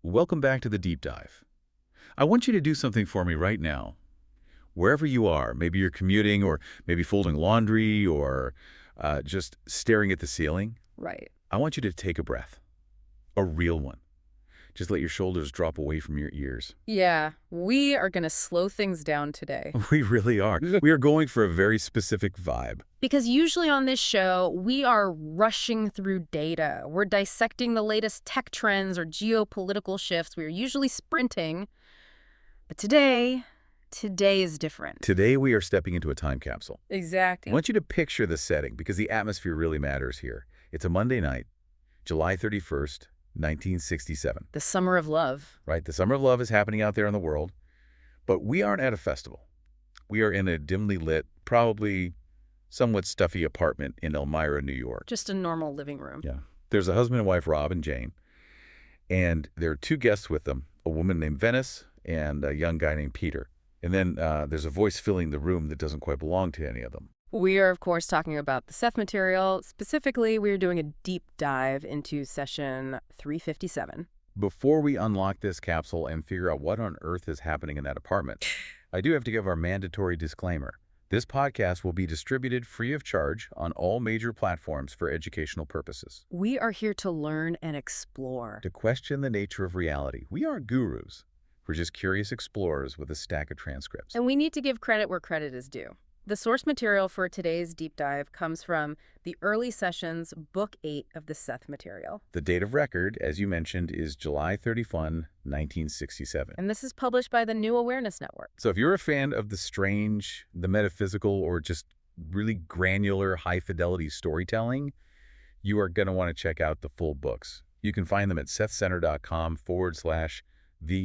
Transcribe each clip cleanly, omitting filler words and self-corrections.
welcome back to the deep dive. I want you to do something for me right now. Wherever you are, maybe you're commuting or maybe folding laundry or just staring at the ceiling. Right. I want you to take a breath, a real one. Just let your shoulders drop away from your ears. Yeah, we are going to slow things down today. We really are. We are going for a very specific vibe. Because usually on this show, we are rushing through data. We're dissecting the latest tech trends or geopolitical shifts. We're usually sprinting. But today is different. Today we are stepping into a time capsule. Exactly. I want you to picture the setting because the atmosphere really matters here. It's a Monday night, July 31st, 1967. The summer of love. Right, the summer of love is happening out there in the world, but we aren't at a festival. We are in a dimly lit, probably somewhat stuffy apartment in Elmira, New York. Just a normal living room. Yeah. There's a husband and wife, Rob and Jane, and there are two guests with them, a woman named Venice and a young guy named Peter. And then there's a voice filling the room that doesn't quite belong to any of them. We are, of course, talking about the Seth Material. Specifically, we're doing a deep dive into session 357. Before we unlock this capsule and figure out what on earth is happening in that apartment, I do have to give our mandatory disclaimer. This podcast will be distributed free of charge on all major platforms for educational purposes. We are here to learn and explore. To question the nature of reality. We aren't gurus. We're just curious explorers with a stack of transcripts. And we need to give credit where credit is due. The source material for today's deep dive comes from the early sessions, Book 8 of the Seth Material. The date of record, as you mentioned, is July 31, 1967. And this is published by the New Awareness Network. So if you're a fan of the strange, the metaphysical, or just really granular, high-fidelity storytelling, you are going to want to check out the full books. You can find them at sethcenter.com/the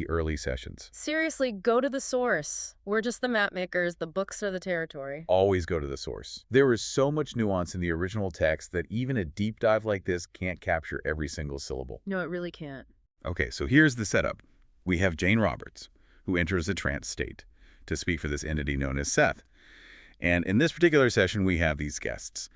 early sessions. Seriously, go to the source. We're just the map makers. The books are the territory. Always go to the source. There is so much nuance in the original text that even a deep dive like this can't capture every single syllable. No, it really can't. Okay, so here's the setup. We have Jane Roberts, who enters a trance state to speak for this entity known as Seth. And in this particular session, we have these guests.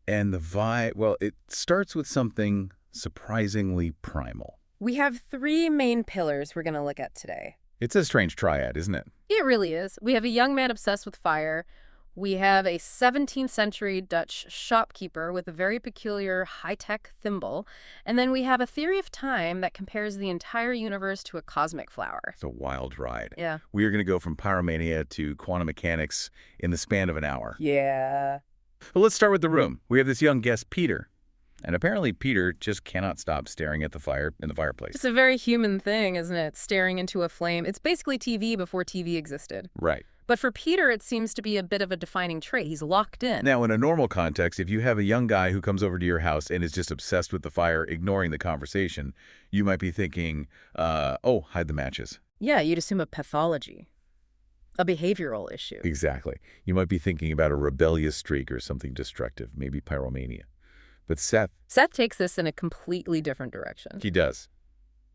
And the vibe, well, it starts with something surprisingly primal. We have three main pillars we're going to look at today. It's a strange triad, isn't it? It really is. We have a young man obsessed with fire. We have a 17th century Dutch shopkeeper with a very peculiar high-tech thimble. And then we have a theory of time that compares the entire universe to a cosmic flower. It's a wild ride. Yeah. We are going to go from pyromania to quantum mechanics in the span of an hour. Yeah. But let's start with the room. We have this young guest, Peter. And apparently Peter just cannot stop staring at the fire in the fireplace. It's a very human thing, isn't it? Staring into a flame. It's basically TV before TV existed. Right. But for Peter, it seems to be a bit of a defining trait. He's locked in. Now, in a normal context, if you have a young guy who comes over to your house and is just obsessed with the fire, ignoring the conversation, you might be thinking, oh, hide the matches. Yeah, you'd assume a pathology. A behavioral issue. Exactly. You might be thinking about a rebellious streak or something destructive, maybe pyromania. But Seth takes this in a completely different direction. He does.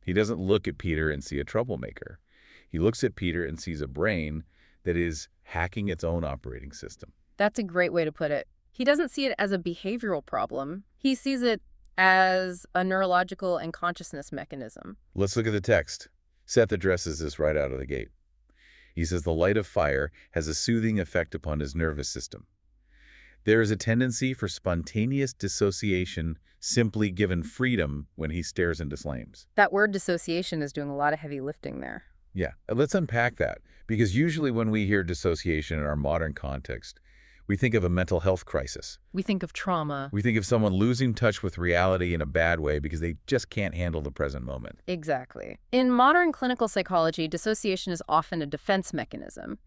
He doesn't look at Peter and see a troublemaker. He looks at Peter and sees a brain that is hacking its own operating system. That's a great way to put it. He doesn't see it as a behavioral problem. He sees it as a neurological and consciousness mechanism. Let's look at the text. Seth addresses this right out of the gate. He says the light of fire has a soothing effect upon his nervous system. There is a tendency for spontaneous dissociation simply given freedom when he stares into flames. That word dissociation is doing a lot of heavy lifting there. Yeah, let's unpack that. Because usually when we hear dissociation in our modern context, we think of a mental health crisis. We think of trauma. We think of someone losing touch with reality in a bad way because they just can't handle the present moment. Exactly. In modern clinical psychology, dissociation is often a defense mechanism.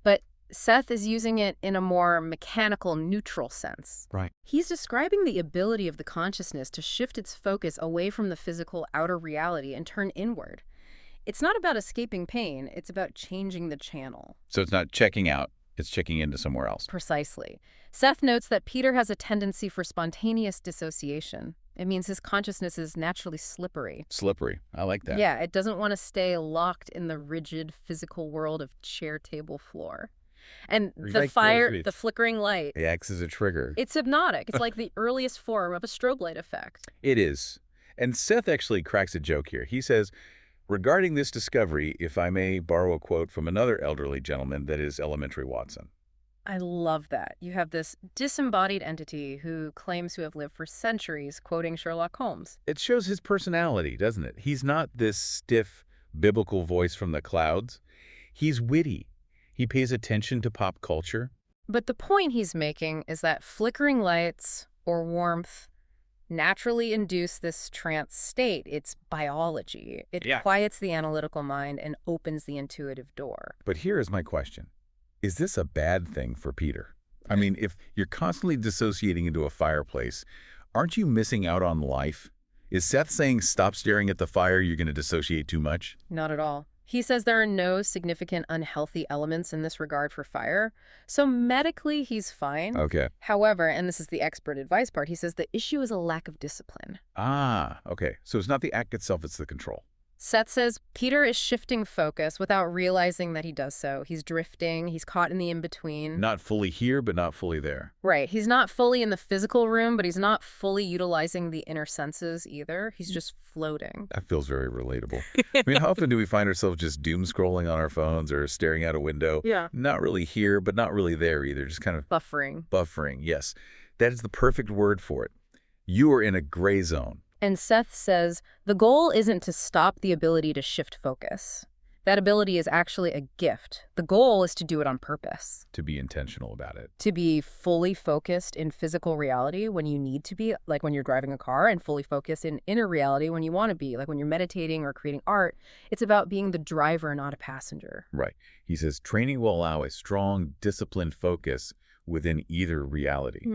But Seth is using it in a more mechanical, neutral sense. Right. He's describing the ability of the consciousness to shift its focus away from the physical outer reality and turn inward. It's not about escaping pain, it's about changing the channel. So it's not checking out, it's checking into somewhere else. Precisely. Seth notes that Peter has a tendency for spontaneous dissociation. It means his consciousness is naturally slippery. Slippery. I like that. Yeah, it doesn't want to stay locked in the rigid physical world of chair, table, floor. And the fire, the flickering light. It acts as a trigger. It's hypnotic. It's like the earliest form of a strobe light effect. It is. And Seth actually cracks a joke here. He says, regarding this discovery, if I may borrow a quote from another elderly gentleman, that is Elementary Watson. I love that. You have this disembodied entity who claims to have lived for centuries, quoting Sherlock Holmes. It shows his personality, doesn't it? He's not this stiff biblical voice from the clouds. He's witty. He pays attention to pop culture. But the point he's making is that flickering lights or warmth naturally induce this trance state. It's biology. It quiets the analytical mind and opens the intuitive door. But here is my question. Is this a bad thing for Peter? I mean, if you're constantly dissociating into a fireplace, aren't you missing out on life? Is Seth saying stop staring at the fire, you're going to dissociate too much? Not at all. He says there are no significant unhealthy elements in this regard for fire, so medically he's fine. Okay. However, and this is the expert advice part, he says the issue is a lack of discipline. Ah, okay. So it's not the act itself, it's the control. Seth says Peter is shifting focus without realizing that he does so. He's drifting. He's caught in the in-between. Not fully here, but not fully there. Right. He's not fully in the physical room, but he's not fully utilizing the inner senses either. He's just floating. That feels very relatable. I mean, how often do we find ourselves just doom scrolling on our phones or staring out a window? Yeah. Not really here, but not really there either. Just kind of Buffering. Buffering, yes. That is the perfect word for it. You are in a gray zone. And Seth says the goal isn't to stop the ability to shift focus. That ability is actually a gift. The goal is to do it on purpose. To be intentional about it. To be fully focused in physical reality when you need to be, like when you're driving a car, and fully focused in inner reality when you want to be, like when you're meditating or creating art. It's about being the driver, not a passenger. Right. He says training will allow a strong, disciplined focus within either reality.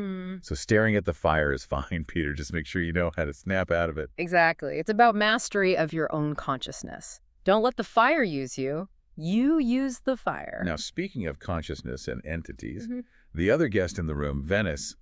So staring at the fire is fine, Peter. Just make sure you know how to snap out of it. Exactly. It's about mastery of your own consciousness. Don't let the fire use you. You use the fire. Now, speaking of consciousness and entities, the other guest in the room, Venice,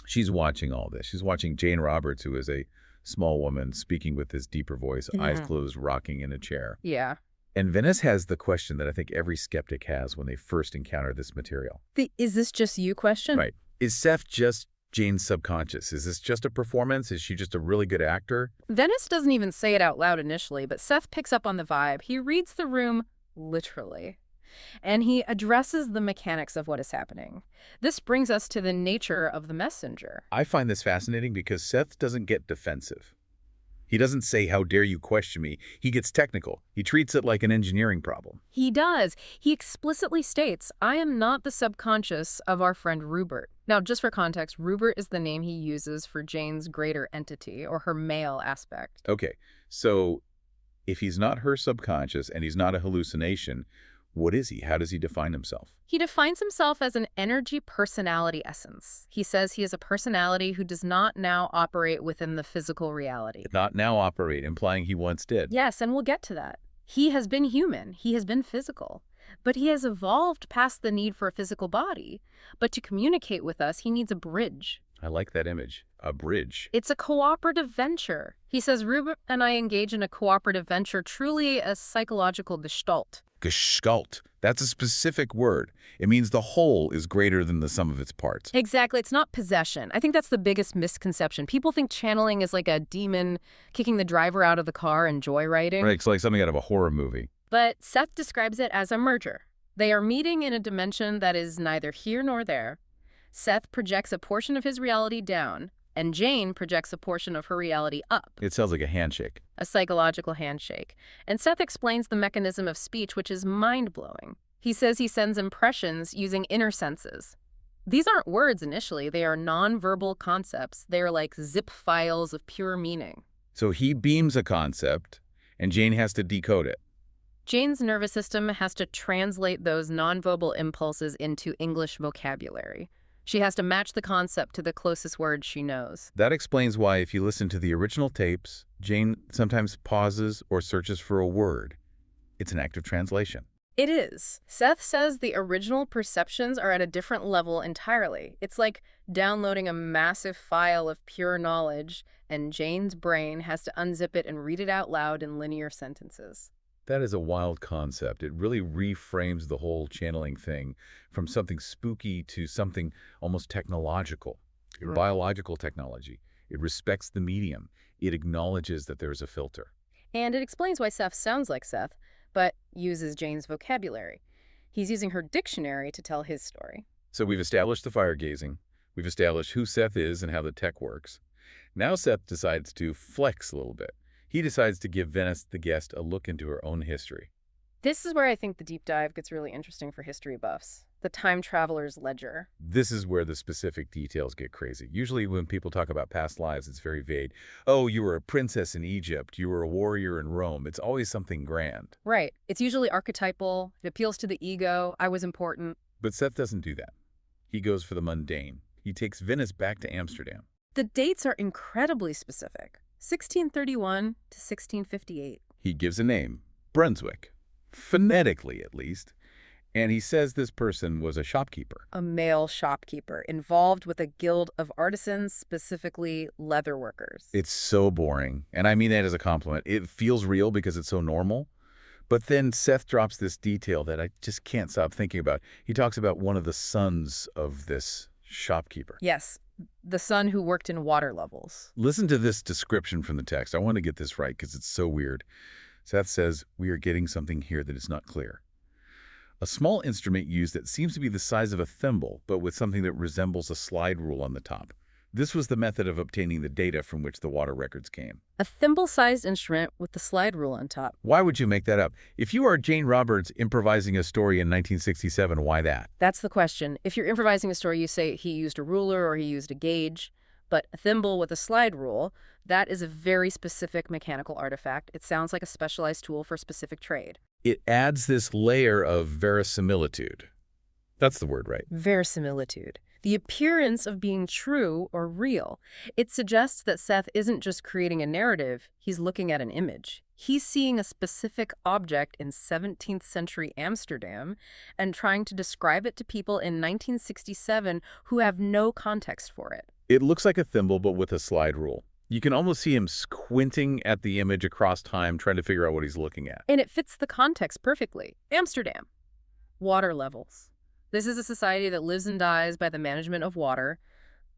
she's watching all this. She's watching Jane Roberts, who is a small woman speaking with this deeper voice, eyes closed, rocking in a chair. Yeah. And Venice has the question that I think every skeptic has when they first encounter this material. Is this just you question? Right. Is Seth just Jane's subconscious? Is this just a performance? Is she just a really good actor? Venice doesn't even say it out loud initially, but Seth picks up on the vibe. He reads the room literally, and he addresses the mechanics of what is happening. This brings us to the nature of the messenger. I find this fascinating because Seth doesn't get defensive. He doesn't say, how dare you question me? He gets technical. He treats it like an engineering problem. He does. He explicitly states, I am not the subconscious of our friend Rupert. Now, just for context, Rupert is the name he uses for Jane's greater entity, or her male aspect. Okay, so if he's not her subconscious and he's not a hallucination, what is he? How does he define himself? He defines himself as an energy personality essence. He says he is a personality who does not now operate within the physical reality. Not now operate, implying he once did. Yes, and we'll get to that. He has been human. He has been physical. But he has evolved past the need for a physical body. But to communicate with us, he needs a bridge. I like that image. A bridge. It's a cooperative venture. He says Rupert and I engage in a cooperative venture, truly a psychological gestalt. Gestalt. That's a specific word. It means the whole is greater than the sum of its parts. Exactly. It's not possession. I think that's the biggest misconception. People think channeling is like a demon kicking the driver out of the car and joyriding. Right, it's like something out of a horror movie. But Seth describes it as a merger. They are meeting in a dimension that is neither here nor there. Seth projects a portion of his reality down, and Jane projects a portion of her reality up. It sounds like a handshake. A psychological handshake. And Seth explains the mechanism of speech, which is mind-blowing. He says he sends impressions using inner senses. These aren't words initially. They are non-verbal concepts. They are like zip files of pure meaning. So he beams a concept, and Jane has to decode it. Jane's nervous system has to translate those non-verbal impulses into English vocabulary. She has to match the concept to the closest word she knows. That explains why, if you listen to the original tapes, Jane sometimes pauses or searches for a word. It's an act of translation. It is. Seth says the original perceptions are at a different level entirely. It's like downloading a massive file of pure knowledge, and Jane's brain has to unzip it and read it out loud in linear sentences. That is a wild concept. It really reframes the whole channeling thing from something spooky to something almost technological, biological technology. It respects the medium. It acknowledges that there is a filter. And it explains why Seth sounds like Seth, but uses Jane's vocabulary. He's using her dictionary to tell his story. So we've established the fire gazing. We've established who Seth is and how the tech works. Now Seth decides to flex a little bit. He decides to give Venice, the guest, a look into her own history. This is where I think the deep dive gets really interesting for history buffs. The time traveler's ledger. This is where the specific details get crazy. Usually when people talk about past lives, it's very vague. Oh, you were a princess in Egypt. You were a warrior in Rome. It's always something grand. Right. It's usually archetypal. It appeals to the ego. I was important. But Seth doesn't do that. He goes for the mundane. He takes Venice back to Amsterdam. The dates are incredibly specific. 1631 to 1658. He gives a name, Brunswick, phonetically at least, and he says this person was a shopkeeper. A male shopkeeper involved with a guild of artisans, specifically leather workers. It's so boring, and I mean that as a compliment. It feels real because it's so normal. But then Seth drops this detail that I just can't stop thinking about. He talks about one of the sons of this shopkeeper. Yes, the son who worked in water levels. Listen to this description from the text. I want to get this right because it's so weird. Seth says, "We are getting something here that is not clear. A small instrument used that seems to be the size of a thimble, but with something that resembles a slide rule on the top. This was the method of obtaining the data from which the water records came." A thimble-sized instrument with the slide rule on top. Why would you make that up? If you are Jane Roberts improvising a story in 1967, why that? That's the question. If you're improvising a story, you say he used a ruler or he used a gauge. But a thimble with a slide rule, that is a very specific mechanical artifact. It sounds like a specialized tool for a specific trade. It adds this layer of verisimilitude. That's the word, right? Verisimilitude. The appearance of being true or real. It suggests that Seth isn't just creating a narrative, he's looking at an image. He's seeing a specific object in 17th century Amsterdam and trying to describe it to people in 1967 who have no context for it. It looks like a thimble, but with a slide rule. You can almost see him squinting at the image across time, trying to figure out what he's looking at. And it fits the context perfectly. Amsterdam. Water levels. This is a society that lives and dies by the management of water,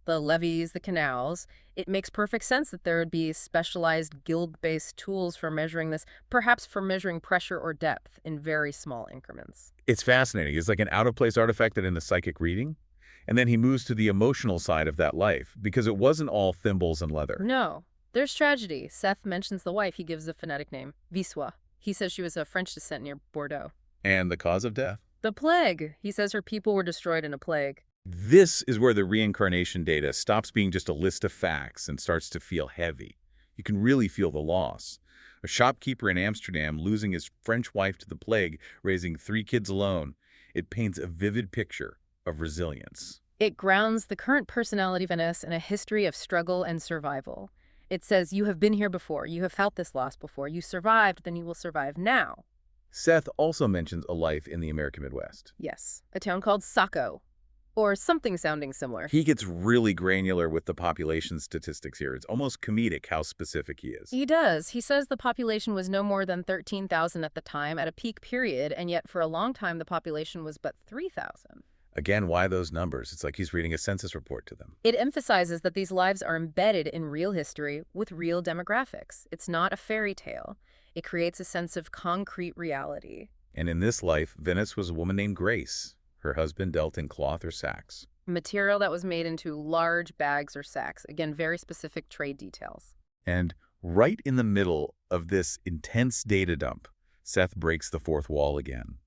the levees, the canals. It makes perfect sense that there would be specialized guild-based tools for measuring this, perhaps for measuring pressure or depth in very small increments. It's fascinating. It's like an out-of-place artifact that in the psychic reading. And then he moves to the emotional side of that life, because it wasn't all thimbles and leather. No. There's tragedy. Seth mentions the wife. He gives a phonetic name, Viswa. He says she was of French descent near Bordeaux. And the cause of death? The plague. He says her people were destroyed in a plague. This is where the reincarnation data stops being just a list of facts and starts to feel heavy. You can really feel the loss. A shopkeeper in Amsterdam losing his French wife to the plague, raising 3 kids alone. It paints a vivid picture of resilience. It grounds the current personality of Venice in a history of struggle and survival. It says, you have been here before, you have felt this loss before, you survived, then you will survive now. Seth also mentions a life in the American Midwest. Yes, a town called Saco, or something sounding similar. He gets really granular with the population statistics here. It's almost comedic how specific he is. He does. He says the population was no more than 13,000 at the time at a peak period, and yet for a long time the population was but 3,000. Again, why those numbers? It's like he's reading a census report to them. It emphasizes that these lives are embedded in real history with real demographics. It's not a fairy tale. It creates a sense of concrete reality. And in this life, Venice was a woman named Grace. Her husband dealt in cloth or sacks. Material that was made into large bags or sacks. Again, very specific trade details. And right in the middle of this intense data dump, Seth breaks the fourth wall again.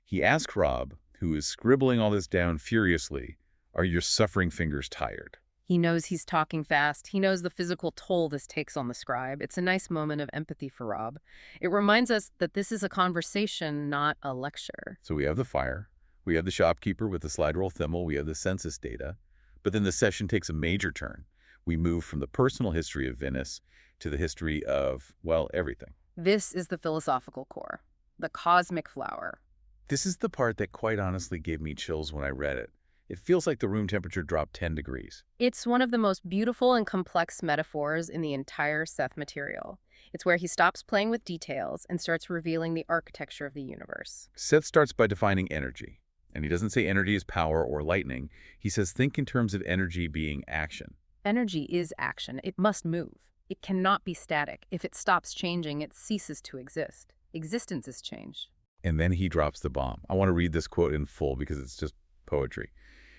He asks Rob, who is scribbling all this down furiously, "Are your suffering fingers tired?" He knows he's talking fast. He knows the physical toll this takes on the scribe. It's a nice moment of empathy for Rob. It reminds us that this is a conversation, not a lecture. So we have the fire, we have the shopkeeper with the slide rule thimble, we have the census data, but then the session takes a major turn. We move from the personal history of Venice to the history of, well, everything. This is the philosophical core, the cosmic flower. This is the part that quite honestly gave me chills when I read it. It feels like the room temperature dropped 10 degrees. It's one of the most beautiful and complex metaphors in the entire Seth Material. It's where he stops playing with details and starts revealing the architecture of the universe. Seth starts by defining energy. And he doesn't say energy is power or lightning. He says think in terms of energy being action. Energy is action. It must move. It cannot be static. If it stops changing, it ceases to exist. Existence is change. And then he drops the bomb. I want to read this quote in full because it's just poetry.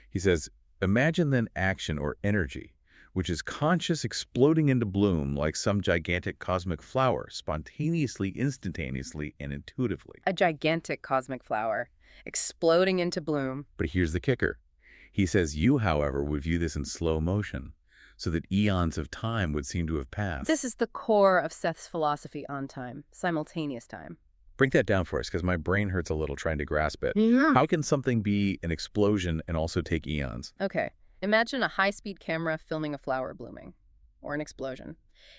He says, "Imagine then action or energy, which is conscious exploding into bloom like some gigantic cosmic flower, spontaneously, instantaneously, and intuitively." A gigantic cosmic flower, exploding into bloom. But here's the kicker. He says you, however, would view this in slow motion, so that eons of time would seem to have passed. This is the core of Seth's philosophy on time, simultaneous time. Break that down for us, because my brain hurts a little trying to grasp it. How can something be an explosion and also take eons? Okay, imagine a high-speed camera filming a flower blooming, or an explosion.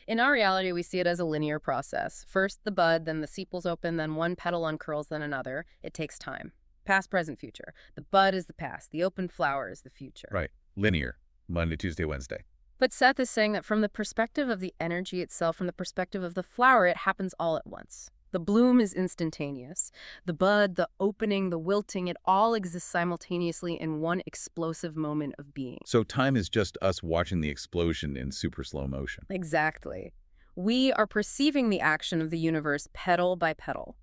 In our reality, we see it as a linear process. First the bud, then the sepals open, then one petal uncurls, then another. It takes time. Past, present, future. The bud is the past. The open flower is the future. Right. Linear. Monday, Tuesday, Wednesday. But Seth is saying that from the perspective of the energy itself, from the perspective of the flower, it happens all at once. The bloom is instantaneous. The bud, the opening, the wilting, it all exists simultaneously in one explosive moment of being. So time is just us watching the explosion in super slow motion. Exactly. We are perceiving the action of the universe petal by petal.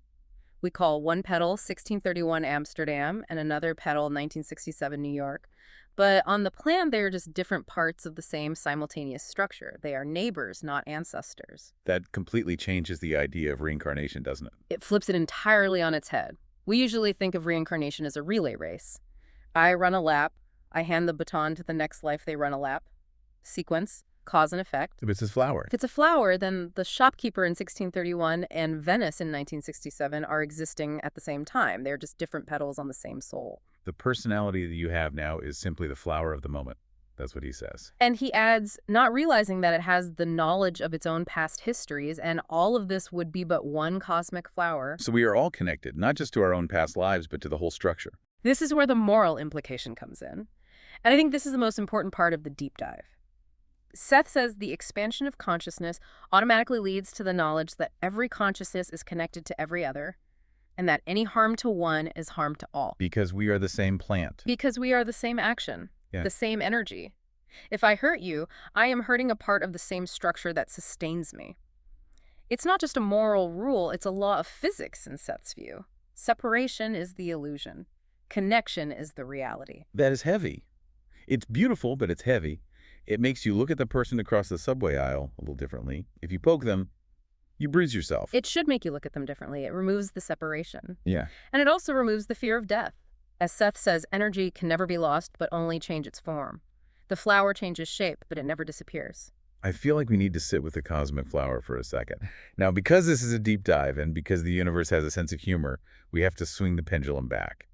We call one petal 1631 Amsterdam and another petal 1967 New York. But on the plan, they are just different parts of the same simultaneous structure. They are neighbors, not ancestors. That completely changes the idea of reincarnation, doesn't it? It flips it entirely on its head. We usually think of reincarnation as a relay race. I run a lap, I hand the baton to the next life, they run a lap. Sequence, cause and effect. If it's his flower. If it's a flower, then the shopkeeper in 1631 and Venice in 1967 are existing at the same time. They're just different petals on the same soul. The personality that you have now is simply the flower of the moment. That's what he says. And he adds, not realizing that it has the knowledge of its own past histories, and all of this would be but one cosmic flower. So we are all connected, not just to our own past lives, but to the whole structure. This is where the moral implication comes in. And I think this is the most important part of the deep dive. Seth says the expansion of consciousness automatically leads to the knowledge that every consciousness is connected to every other, and that any harm to one is harm to all. Because we are the same plant. Because we are the same action, Yeah. the same energy. If I hurt you, I am hurting a part of the same structure that sustains me. It's not just a moral rule, it's a law of physics in Seth's view. Separation is the illusion. Connection is the reality. That is heavy. It's beautiful, but it's heavy. It makes you look at the person across the subway aisle a little differently. If you poke them, you bruise yourself. It should make you look at them differently. It removes the separation. Yeah. And it also removes the fear of death. As Seth says, energy can never be lost, but only change its form. The flower changes shape, but it never disappears. I feel like we need to sit with the cosmic flower for a second. Now, because this is a deep dive and because the universe has a sense of humor, we have to swing the pendulum back.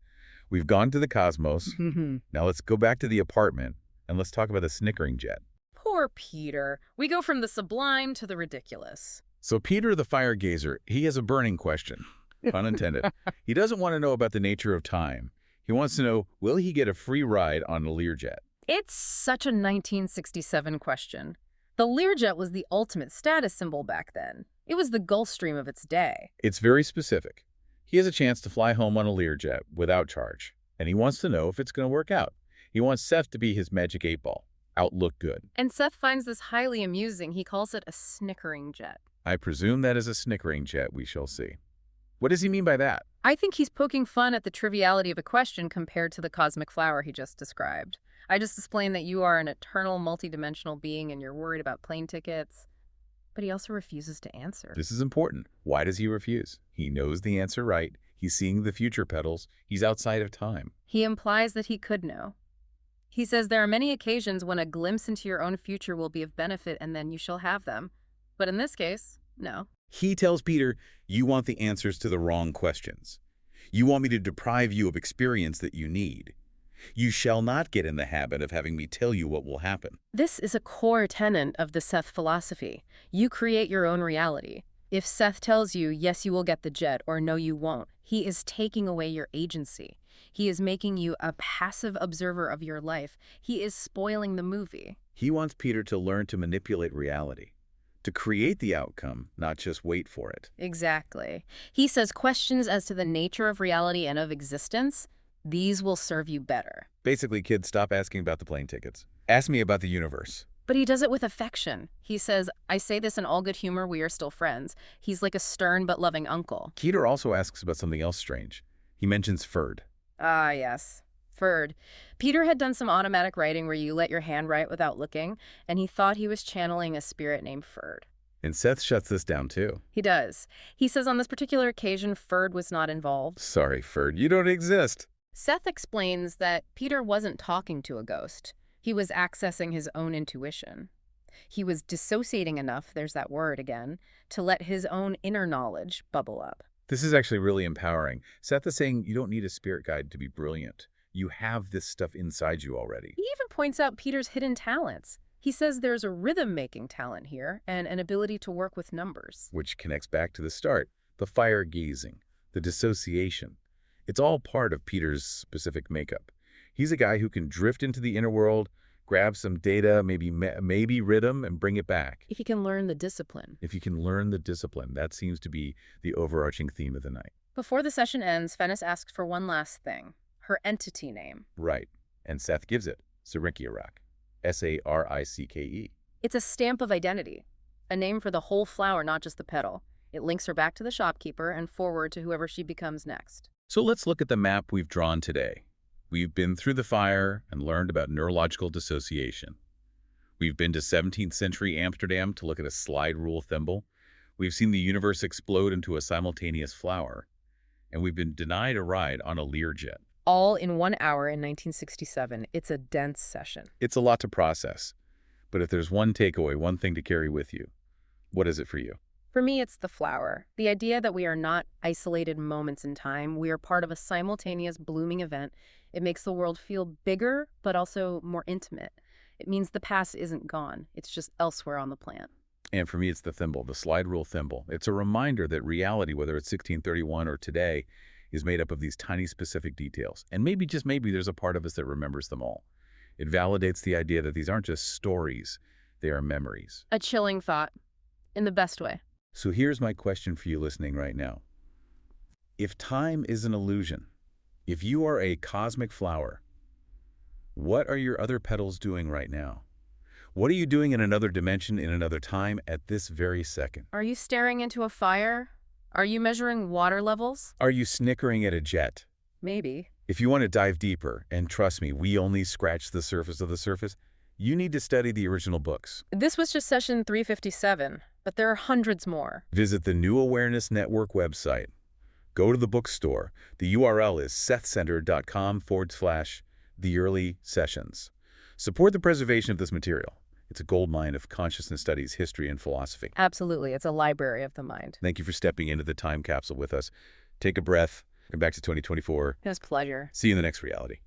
We've gone to the cosmos. Now let's go back to the apartment and let's talk about the snickering jet. Poor Peter. We go from the sublime to the ridiculous. So Peter the fire gazer, he has a burning question, pun intended. He doesn't want to know about the nature of time. He wants to know, will he get a free ride on a Learjet? It's such a 1967 question. The Learjet was the ultimate status symbol back then. It was the Gulfstream of its day. It's very specific. He has a chance to fly home on a Learjet without charge, and he wants to know if it's going to work out. He wants Seth to be his magic 8-ball. Outlook good. And Seth finds this highly amusing. He calls it a snickering jet. I presume that is a snickering jet, we shall see. What does he mean by that? I think he's poking fun at the triviality of a question compared to the cosmic flower he just described. I just explained that you are an eternal, multidimensional being and you're worried about plane tickets. But he also refuses to answer. This is important. Why does he refuse? He knows the answer right. He's seeing the future petals. He's outside of time. He implies that he could know. He says there are many occasions when a glimpse into your own future will be of benefit and then you shall have them. But in this case, no. He tells Peter, you want the answers to the wrong questions. You want me to deprive you of experience that you need. You shall not get in the habit of having me tell you what will happen. This is a core tenet of the Seth philosophy. You create your own reality. If Seth tells you, yes, you will get the jet, or no, you won't, he is taking away your agency. He is making you a passive observer of your life. He is spoiling the movie. He wants Peter to learn to manipulate reality, to create the outcome, not just wait for it. Exactly. He says questions as to the nature of reality and of existence, these will serve you better. Basically, kids, stop asking about the plane tickets. Ask me about the universe. But he does it with affection. He says, I say this in all good humor, we are still friends. He's like a stern but loving uncle. Keter also asks about something else strange. He mentions Ferd. Ah, yes. Ferd. Peter had done some automatic writing where you let your hand write without looking, and he thought he was channeling a spirit named Ferd. And Seth shuts this down too. He does. He says on this particular occasion, Ferd was not involved. Sorry, Ferd, you don't exist. Seth explains that Peter wasn't talking to a ghost. He was accessing his own intuition. He was dissociating enough, there's that word again, to let his own inner knowledge bubble up. This is actually really empowering. Seth is saying you don't need a spirit guide to be brilliant. You have this stuff inside you already. He even points out Peter's hidden talents. He says there's a rhythm-making talent here and an ability to work with numbers. Which connects back to the start, the fire gazing, the dissociation. It's all part of Peter's specific makeup. He's a guy who can drift into the inner world, grab some data, maybe rhythm, and bring it back. If he can learn the discipline. If you can learn the discipline, that seems to be the overarching theme of the night. Before the session ends, Venice asks for one last thing, her entity name. Right, and Seth gives it, Saricke. S-A-R-I-C-K-E. It's a stamp of identity, a name for the whole flower, not just the petal. It links her back to the shopkeeper and forward to whoever she becomes next. So let's look at the map we've drawn today. We've been through the fire and learned about neurological dissociation. We've been to 17th century Amsterdam to look at a slide rule thimble. We've seen the universe explode into a simultaneous flower. And we've been denied a ride on a Learjet. All in 1 hour in 1967. It's a dense session. It's a lot to process. But if there's one takeaway, one thing to carry with you, what is it for you? For me, it's the flower. The idea that we are not isolated moments in time. We are part of a simultaneous blooming event. It makes the world feel bigger, but also more intimate. It means the past isn't gone. It's just elsewhere on the plant. And for me, it's the thimble, the slide rule thimble. It's a reminder that reality, whether it's 1631 or today, is made up of these tiny specific details. And maybe, just maybe, there's a part of us that remembers them all. It validates the idea that these aren't just stories, they are memories. A chilling thought, in the best way. So here's my question for you listening right now. If time is an illusion, if you are a cosmic flower, what are your other petals doing right now? What are you doing in another dimension, in another time, at this very second? Are you staring into a fire? Are you measuring water levels? Are you snickering at a jet? Maybe. If you want to dive deeper, and trust me, we only scratch the surface of the surface, you need to study the original books. This was just session 357, but there are hundreds more. Visit the New Awareness Network website. Go to the bookstore. The URL is sethcenter.com/the-early-sessions. Support the preservation of this material. It's a goldmine of consciousness studies, history, and philosophy. Absolutely. It's a library of the mind. Thank you for stepping into the time capsule with us. Take a breath. Come back to 2024. It was a pleasure. See you in the next reality.